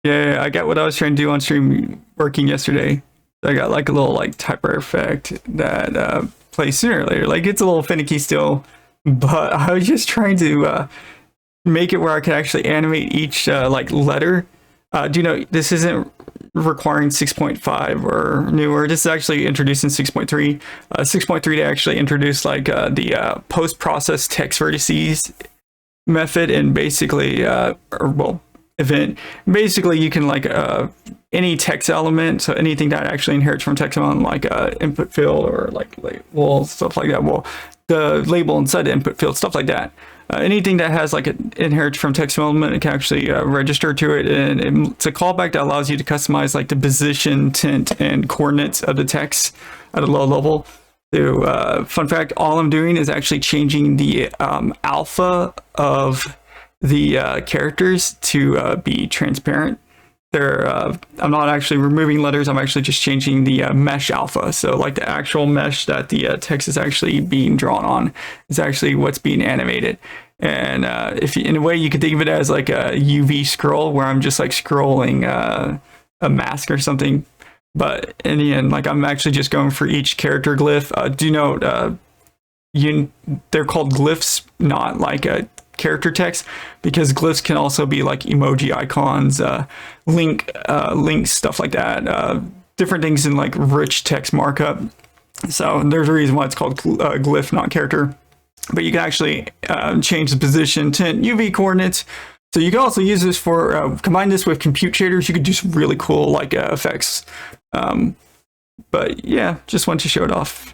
Yeah, I got what I was trying to do on stream working yesterday. I got like a little like typewriter effect that plays sooner or later. Like it's a little finicky still, but I was just trying to make it where I could actually animate each like letter. Do you know this isn't requiring 6.5 or newer? This is actually introduced in 6.3. 6.3 to actually introduce like the post-process text vertices method, and basically or well event. Basically you can like any text element, so anything that actually inherits from text element, like input field or like label, stuff like that. Well, the label inside the input field, stuff like that. Anything that has like an inherits from text element, it can actually register to it, and it's a callback that allows you to customize like the position, tint, and coordinates of the text at a low level. So, fun fact, all I'm doing is actually changing the alpha of the characters to be transparent. I'm not actually removing letters, I'm actually just changing the mesh alpha. So like the actual mesh that the text is actually being drawn on is actually what's being animated. And if in a way you could think of it as like a UV scroll, where I'm just like scrolling a mask or something. But in the end, like I'm actually just going for each character glyph. Do you know they're called glyphs, not like a character text, because glyphs can also be like emoji icons, links, stuff like that, different things in like rich text markup. So there's a reason why it's called glyph, not character. But you can actually change the position, tint, UV coordinates. So you can also use this for combine this with compute shaders. You could do some really cool like effects. But yeah, just wanted to show it off.